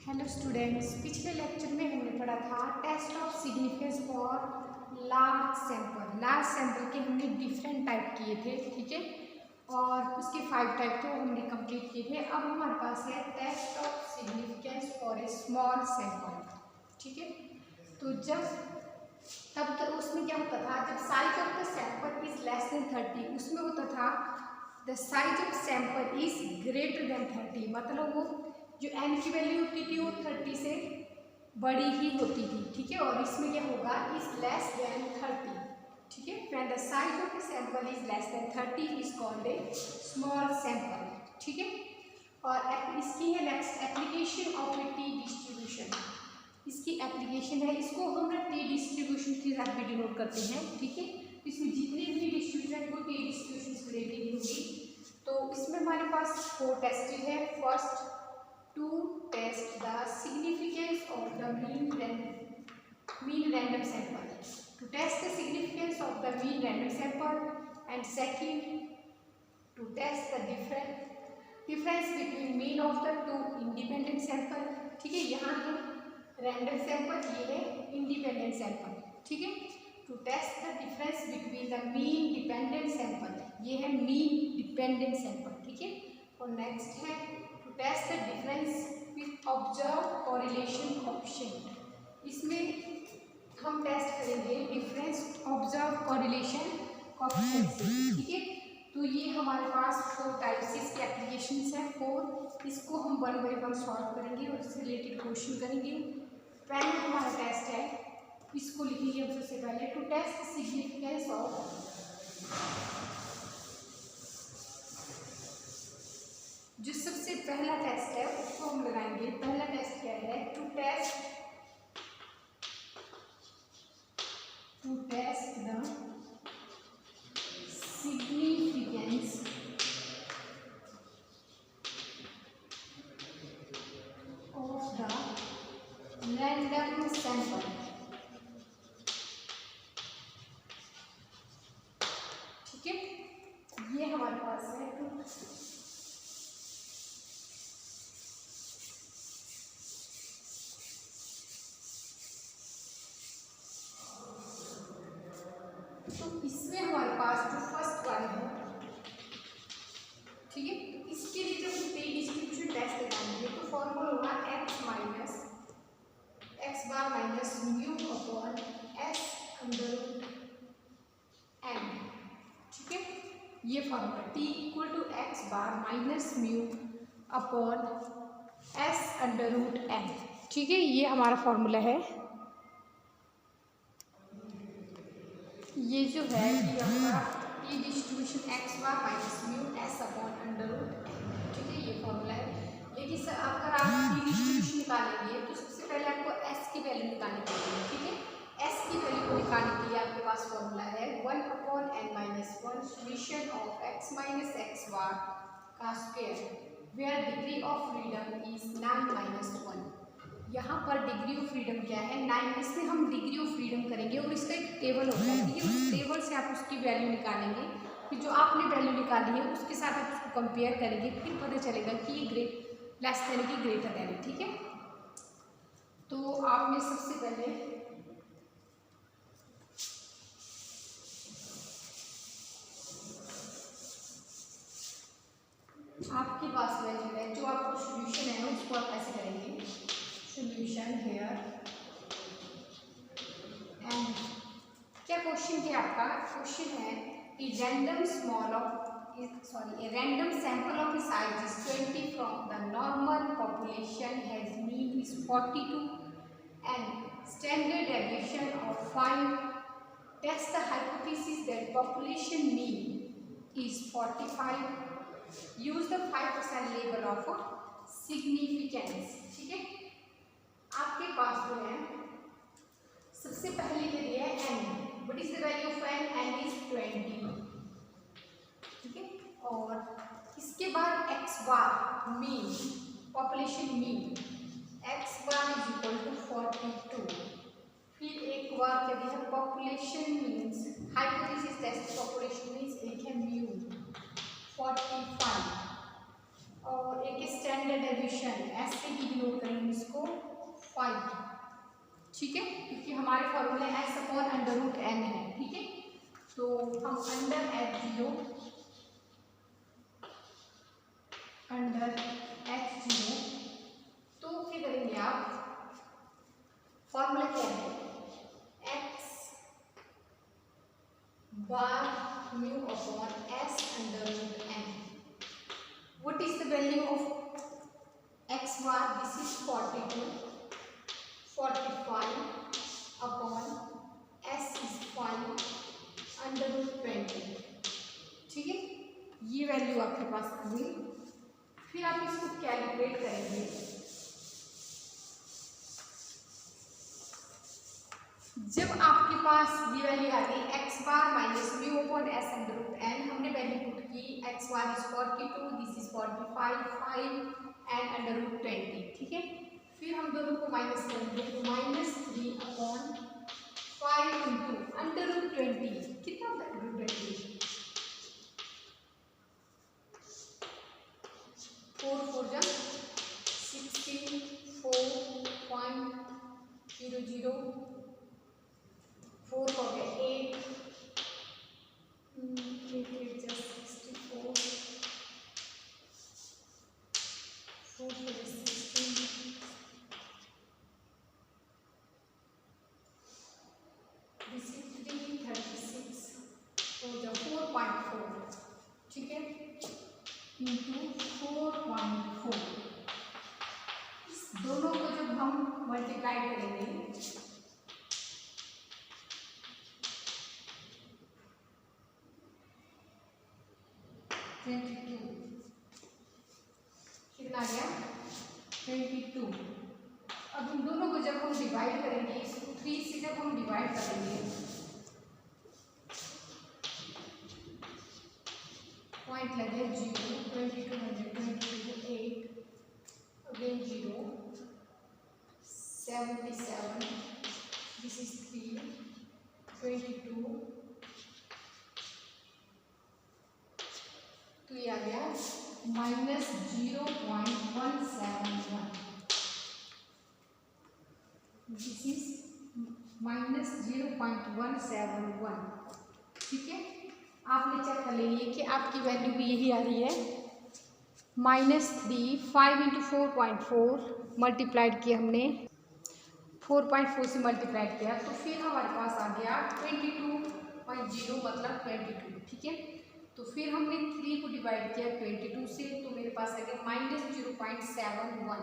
Hello students, पिछले lecture में हमने पढ़ा था test of significance for large sample. Large sample के हमने डिफरेंट टाइप किए थे, ठीक है, और उसके 5 टाइप थे वो हमने कंप्लीट किए थे। अब हमारे पास है test of significance for a small sample, ठीक है। तो तब तक उसमें क्या होता था, जब size of the sample is less than 30, उसमें होता था the size of sample is greater than 30, मतलब वो जो एन की वैल्यू होती थी वो 30 से बड़ी ही होती थी, ठीक है। और इसमें क्या होगा, इज लेस देन 30, ठीक है। When the size of the sample is less than 30 is called a small sample, ठीक है। और इसकी है next application of A T distribution. इसकी एप्लीकेशन है, इसको हम टी डिस्ट्रीब्यूशन के साथ भी डिनोट करते हैं, ठीक है। इसमें जितनी भी डिस्ट्रीब्यूशन वो टी डिस्ट्रीब्यूशन से रिलेटेड होगी। तो इसमें हमारे पास 4 टेस्ट है। First, to test the significance of the mean random sample, to test the significance of the mean random sample, and second, to test the difference between mean of the 2 independent sample, ठीक है। यहाँ है random sample, ये है independent sample, ठीक है। to test the difference between the mean dependent sample, ये है mean dependent sample, ठीक है। और नेक्स्ट है test the difference with observe correlation coefficient. इसमें हम टेस्ट करेंगे डिफरेंस ऑब्जर्व कोरिलेशन कोएफिशिएंट से, ठीक है। तो ये हमारे पास 4 टाइप्स इसके एप्लीकेशंस हैं 4। इसको हम 1 बाय 1 सॉल्व करेंगे और इससे रिलेटेड क्वेश्चन करेंगे। पहला हमारा टेस्ट है, इसको लिखेंगे हम सबसे पहले, टू टेस्ट सिग्निफिकेंस ऑफ, जो सबसे पहला टेस्ट है उसको हम लगाएंगे। पहला टेस्ट क्या है, to test the significance of the random sample, ठीक है। ये हमारे पास है तो इसमें हमारे पास जो फर्स्ट वन है, ठीक है। तो इसके लिए जब हम टी डिस्ट्रीब्यूशन टेस्ट लगाएंगे तो फॉर्मूला होगा x bar minus mu upon s under root n, ठीक है। ये formula t equal to x bar minus mu upon s under root n, ठीक है। ये हमारा फॉर्मूला है। ये जो है ये हमारा T distribution x bar minus mu s upon under root n, ठीक है। ये फॉर्मूला है। लेकिन सर अगर आप टी डिस्ट्रीब्यूशन निकालेंगे तो सबसे पहले आपको s की वैल्यू निकालनी पड़ेगी, ठीक है। s की वैल्यू को निकालने के लिए आपके पास फॉर्मूला है 1 upon n minus 1 summation of x minus x bar का square where degree of freedom is 9 minus 1। यहाँ पर डिग्री ऑफ फ्रीडम क्या है, 9। इसमें हम डिग्री ऑफ फ्रीडम करेंगे और इसका एक टेबल होता है, ठीक है। उस टेबल से आप उसकी वैल्यू निकालेंगे, फिर जो आपने वैल्यू निकाली है उसके साथ आप उसको कंपेयर करेंगे, फिर पता चलेगा कि ये लेस देन की ग्रेटर देन, ठीक है। तो आपने सबसे पहले आपके पास वैल्यू है, जो आपको सॉल्यूशन है उसको आप ऐसे करेंगे, सॉल्यूशन हेयर एंड क्या क्वेश्चन है आपका, क्वेश्चन है कि random sample of size is 20 from the normal population has mean is 42 and standard deviation of 5, test the hypothesis that population mean is 45, use the 5% level of significance, ठीक है। आपके पास जो है सबसे पहले के लिए n, what is the value of n, n is 20, ठीक है। और इसके बाद x bar mean, population mean x bar is equal to 42, फिर एक बार क्या दिया है population means, hypothesis test population means एक है म्यू 45 और एक स्टैंडर्ड डेविएशन, ऐसे ही डिनोट करेंगे इसको इसको 5, ठीक है, क्योंकि हमारे फॉर्मूले x/√n है, ठीक है। तो हम अंडर x0 तो क्या करेंगे आप, फॉर्मूला क्या है, x bar mu upon s/√n। What is the value of x bar, this is 45 upon s is 5/20, ठीक है, ये वैल्यू आपके पास आ गई। फिर आप इसको कैलकुलेट करेंगे। जब आपके पास ये वैल्यू आ गई x bar minus mu upon s/√n, हमने वैल्यू पुट की x bar is 42, this is 45, 5 and √20, ठीक है। फिर हम दोनों को माइनस करेंगे, तो -3 अपॉन 5 इंटू √20, कितना होता है √20, 4 4 जा 16, 4.00, 4 हो गया 8, 8 8 जा 64, 4 हो गया 16, दिस इज 36, हो जा 4.4, ठीक है, इंटू 4.4। इस दोनों को जब हम मल्टीप्लाई करेंगे, कितना आ गया 22। अब इन दोनों को जब हम डिवाइड करेंगे, इसको 3 से जब हम डिवाइड करेंगे, पॉइंट लगे 0, 22 8 अगेन 0, 77, दिस इज 3, 22, तो ये आ गया -0.171, दिस इज -0.171, ठीक है। आपने चेक कर लेंगे कि आपकी वैल्यू भी यही आ रही है, -3, 5 इंटू 4.4 मल्टीप्लाइड किया हमने, 4.4 से मल्टीप्लाइड किया, तो फिर हमारे पास आ गया 22.0 मतलब 22, ठीक है। तो फिर हमने 3 को डिवाइड किया 22 से, तो मेरे पास आ गया -0.71,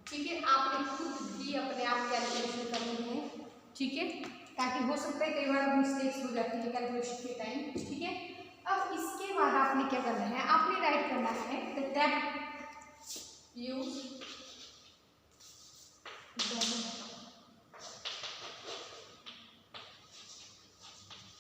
ठीक है। आपने खुद भी अपने आप कैलकुलेशन करनी है, ठीक है, ताकि हो सकता है कई बार मिस्टेक्स हो जाती है कैलकुलेशन के टाइम, ठीक है। अब इसके बाद आपने क्या करना है, आपने राइट करना है the tab use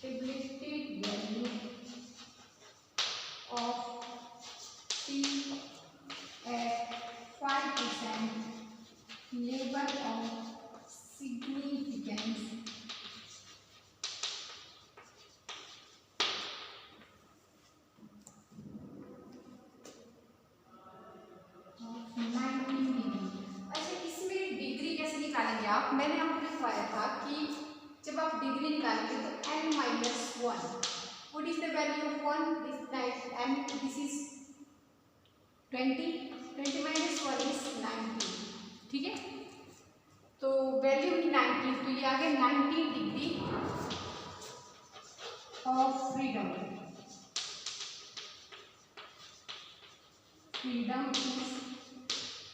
tabulated value of T at 5% label of significance of 90 degree. अच्छा, इसमें डिग्री कैसे निकालेंगे आप, मैंने आपको लिखवाया था कि जब आप डिग्री निकालेंगे तो n-1, what is the value of 1, this is 20 minus 1 is 90, ठीक है। तो वैल्यू ही 90, तो ये आ गया 90 डिग्री ऑफ फ्रीडम।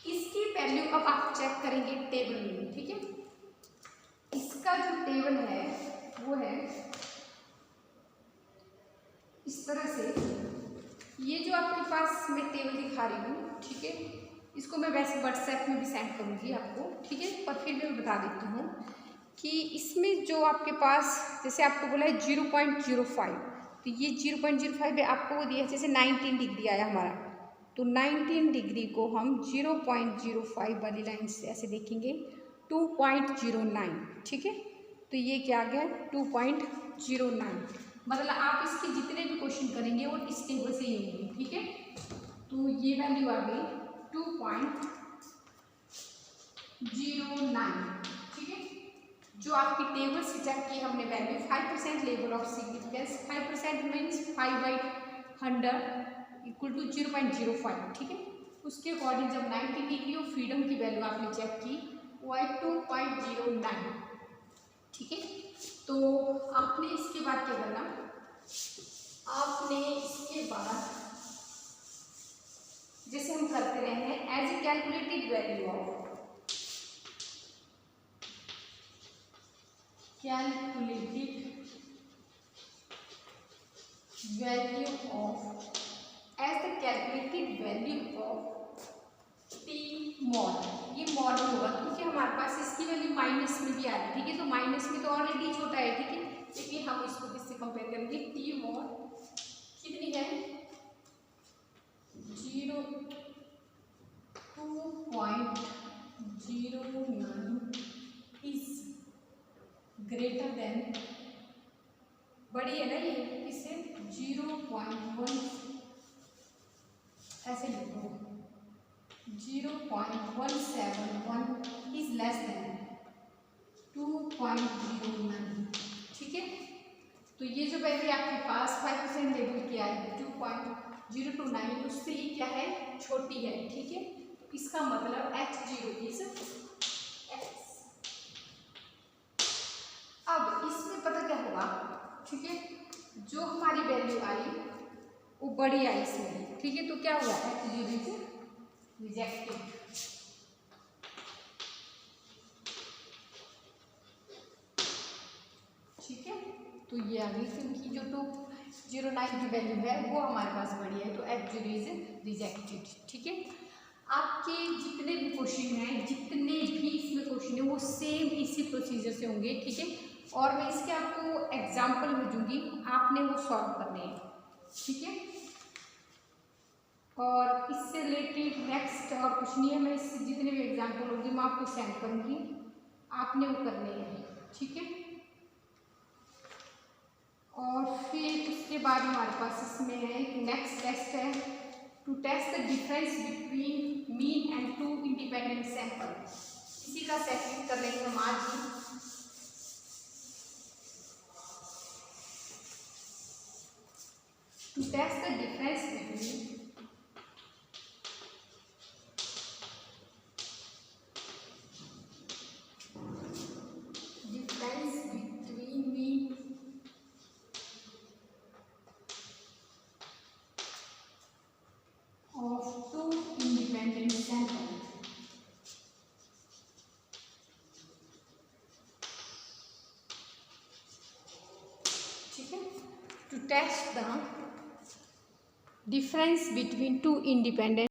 इसकी वैल्यू अब आप चेक करेंगे टेबल में, ठीक है। इसका जो टेबल है वो है इस तरह से, ये जो आपके पास मैं टेबल दिखा रही हूँ, ठीक है, इसको मैं वैसे व्हाट्सएप में भी सेंड करूँगी आपको, ठीक है, पर फिर भी मैं बता देती हूँ कि इसमें जो आपके पास, जैसे आपको बोला है 0.05, तो ये 0.05 आपको वो दिया है, जैसे 19 डिग्री आया हमारा, तो 19 डिग्री को हम 0.05 वाली लाइन से ऐसे देखेंगे 2.09, ठीक है। तो ये क्या आ गया 2.09, मतलब आप इसके जितने भी क्वेश्चन करेंगे वो इस टेबल से ही होंगे, ठीक है। तो ये वैल्यू आ गई 0.09, ठीक है। जो आपकी टेबल से चेक की हमने value 5% level of significance, 5% means 5/100 equal to 0.05, ठीक है। उसके अकॉर्डिंग जब 90 डिग्री ऑफ फ्रीडम की वैल्यू आपने चेक की वो है 2.09, ठीक है। तो आपने इसके बाद क्या करना, आपने इसके बाद जैसे हम करते रहे हैं as a calculated value of T mod, ये मॉड होगा क्योंकि हमारे पास इसकी वैल्यू माइनस में भी आ रही है, ठीक है। तो माइनस में तो ऑलरेडी छोटा है, ठीक है, लेकिन हम इसको किससे कंपेयर करेंगे, टी मॉड कितनी है 2.09 इज ग्रेटर देन, बड़ी है ना ये, इससे 0.1 ऐसे लिखो 0.171 इज लेस देन 2.09, ठीक है। तो ये जो वैल्यू आपके पास 5% लेवल की आएगी 2.029, उससे ये क्या है, छोटी है, ठीक है। इसका मतलब H0 इज x। अब इसमें पता क्या होगा, ठीक है, जो हमारी वैल्यू आई वो बड़ी आई इसमें, ठीक है। तो क्या हुआ, H0 इज रिजेक्टेड, ठीक है। तो ये आ गई क्योंकि जो 209 की वैल्यू है वो हमारे पास बड़ी है, तो H0 इज रिजेक्टेड, ठीक है। आपके जितने भी क्वेश्चन हैं, जितने भी इसमें क्वेश्चन है वो सेम इसी प्रोसीजर से होंगे, ठीक है। और मैं इसके आपको एग्जाम्पल भेजूंगी, आपने वो सॉल्व करने हैं, ठीक है। और इससे रिलेटेड नेक्स्ट और कुछ नहीं है, मैं इससे जितने भी एग्जाम्पल होंगे मैं आपको सेंड करूँगी, आपने वो करने हैं, ठीक है। और फिर उसके बाद हमारे पास इसमें है नेक्स्ट टेस्ट है to test the difference between mean and 2 independent sample. इसी का सेटिंग कर लेंगे हम आज ही। To test the difference between mean of 2 independent samples, ठीक है। To test the difference between 2 independent